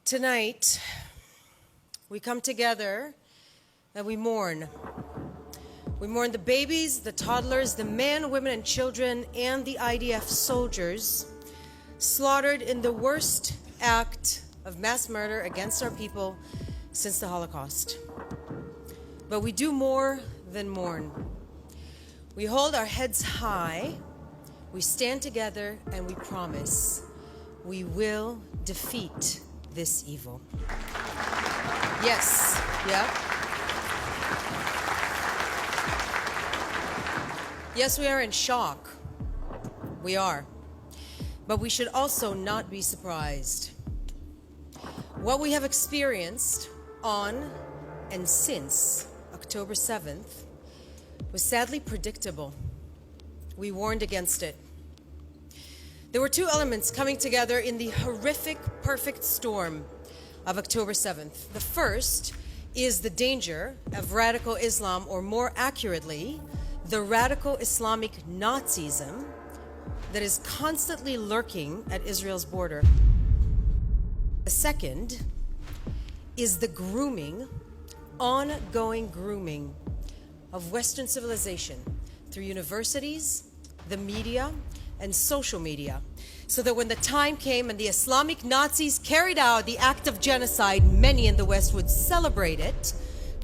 Tonight, we come together and we mourn. We mourn the babies, the toddlers, the men, women, and children, and the IDF soldiers slaughtered in the worst act of mass murder against our people since the Holocaust. But we do more than mourn. We hold our heads high, we stand together, and we promise we will defeat this evil. Yes, yeah. Yes, we are in shock. We are. But we should also not be surprised. What we have experienced on and since October 7th was sadly predictable. We warned against it. There were two elements coming together in the horrific, perfect storm of October 7th. The first is the danger of radical Islam, or more accurately, the radical Islamic Nazism that is constantly lurking at Israel's border. The second is the ongoing grooming of Western civilization through universities, the media, and social media, so that when the time came and the Islamic Nazis carried out the act of genocide, many in the West would celebrate it,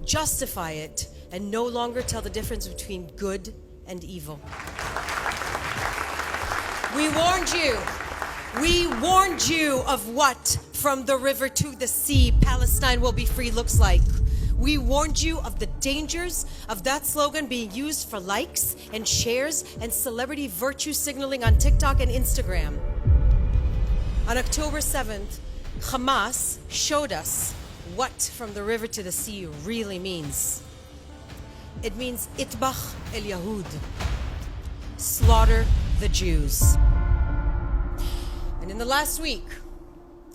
justify it, and no longer tell the difference between good and evil. We warned you. We warned you of what from the river to the sea Palestine will be free looks like. We warned you of the dangers of that slogan being used for likes and shares and celebrity virtue signaling on TikTok and Instagram. On October 7th, Hamas showed us what from the river to the sea really means. It means itbach el Yahud, slaughter the Jews. And in the last week,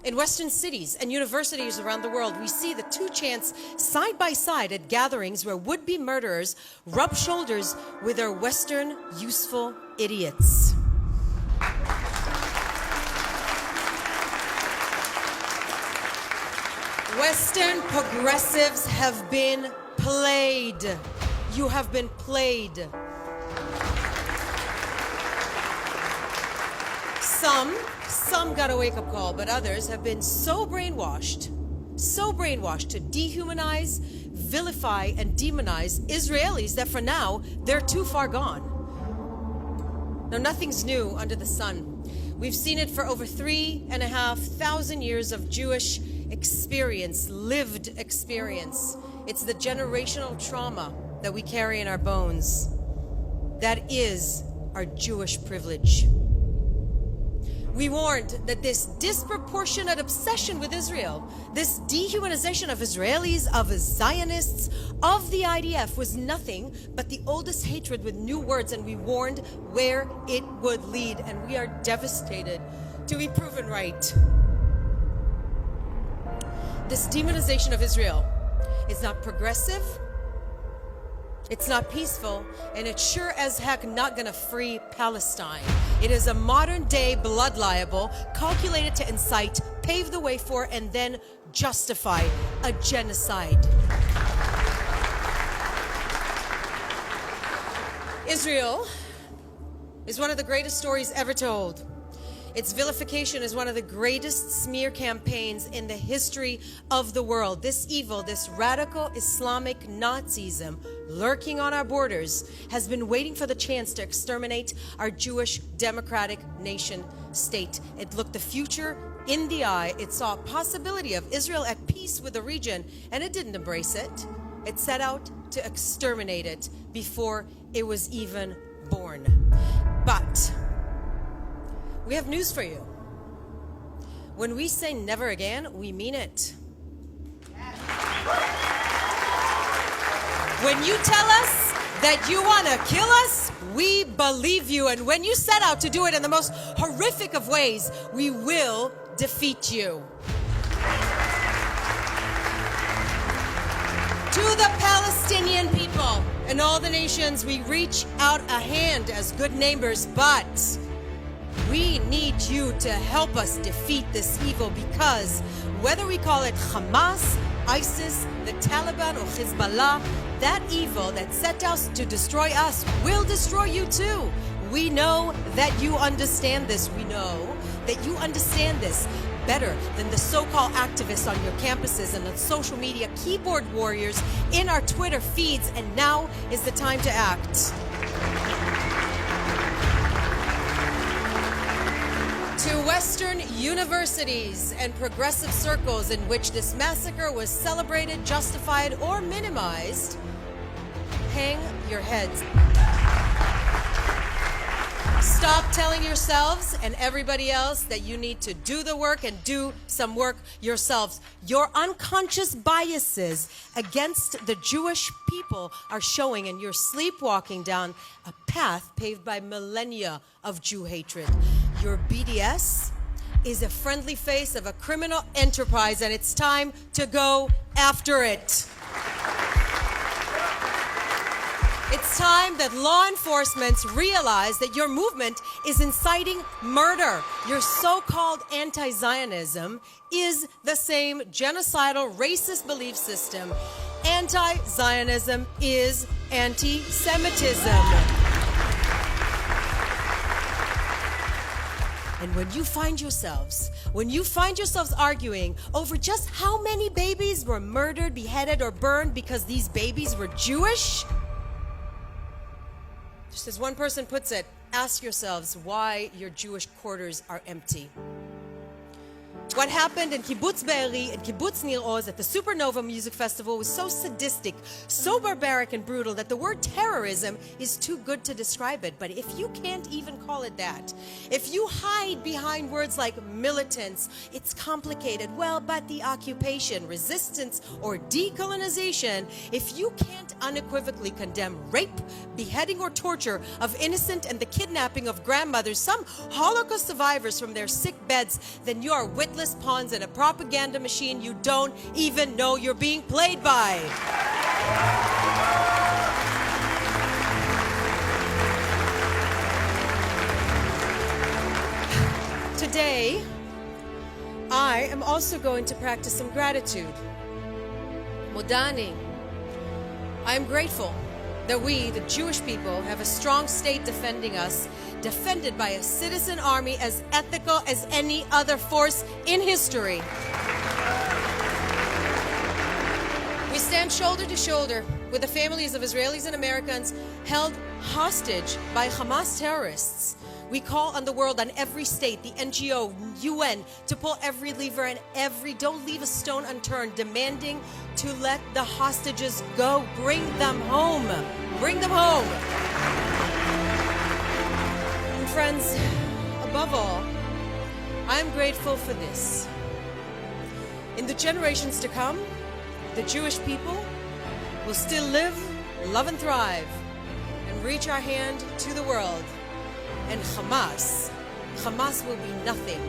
in Western cities and universities around the world, we see the two chants side by side at gatherings where would-be murderers rub shoulders with their Western useful idiots. Western progressives have been played. You have been played. Some got a wake-up call, but others have been so brainwashed to dehumanize, vilify, and demonize Israelis that for now, they're too far gone. Now, nothing's new under the sun. We've seen it for over 3,500 years of Jewish experience, lived experience. It's the generational trauma that we carry in our bones. That is our Jewish privilege. We warned that this disproportionate obsession with Israel, this dehumanization of Israelis, of Zionists, of the IDF was nothing but the oldest hatred with new words, and we warned where it would lead, and we are devastated to be proven right. This demonization of Israel is not progressive, it's not peaceful, and it's sure as heck not gonna free Palestine. It is a modern-day blood libel calculated to incite, pave the way for, and then justify a genocide. Israel is one of the greatest stories ever told. Its vilification is one of the greatest smear campaigns in the history of the world. This evil, this radical Islamic Nazism lurking on our borders has been waiting for the chance to exterminate our Jewish democratic nation state. It looked the future in the eye. It saw a possibility of Israel at peace with the region, and it didn't embrace it. It set out to exterminate it before it was even born. But we have news for you. When we say never again, we mean it. When you tell us that you want to kill us, we believe you. And when you set out to do it in the most horrific of ways, we will defeat you. To the Palestinian people and all the nations, we reach out a hand as good neighbors, but We need you to help us defeat this evil, because whether we call it Hamas, ISIS, the Taliban, or Hezbollah, that evil that set out to destroy us will destroy you too. We know that you understand this. We know that you understand this better than the so-called activists on your campuses and on social media, keyboard warriors in our Twitter feeds, and now is the time to act. To Western universities and progressive circles in which this massacre was celebrated, justified, or minimized, hang your heads. Stop telling yourselves and everybody else that you need to do the work and do some work yourselves. Your unconscious biases against the Jewish people are showing, and you're sleepwalking down a path paved by millennia of Jew hatred. Your BDS is a friendly face of a criminal enterprise, and it's time to go after it. It's time that law enforcement realize that your movement is inciting murder. Your so-called anti-Zionism is the same genocidal, racist belief system. Anti-Zionism is anti-Semitism. And when you find yourselves arguing over just how many babies were murdered, beheaded, or burned because these babies were Jewish, just as one person puts it, ask yourselves why your Jewish quarters are empty. What happened in Kibbutz Be'eri and Kibbutz Nir Oz at the Supernova Music Festival was so sadistic, so barbaric and brutal that the word terrorism is too good to describe it. But if you can't even call it that, if you hide behind words like militants, it's complicated, well, but the occupation, resistance, or decolonization, if you can't unequivocally condemn rape, beheading, or torture of innocent and the kidnapping of grandmothers, some Holocaust survivors from their sick beds, then you are witless pawns in a propaganda machine you don't even know you're being played by. Today, I am also going to practice some gratitude. Modani. I am grateful that we, the Jewish people, have a strong state defending us, defended by a citizen army as ethical as any other force in history. We stand shoulder to shoulder with the families of Israelis and Americans held hostage by Hamas terrorists. We call on the world, on every state, the NGO, UN, to pull every lever and don't leave a stone unturned, demanding to let the hostages go. Bring them home. Bring them home. And friends, above all, I'm grateful for this. In the generations to come, the Jewish people will still live, love, and thrive, and reach our hand to the world. And Hamas will be nothing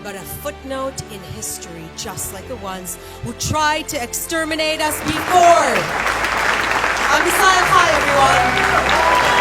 but a footnote in history, just like the ones who tried to exterminate us before. Am Yisrael Chai, everyone.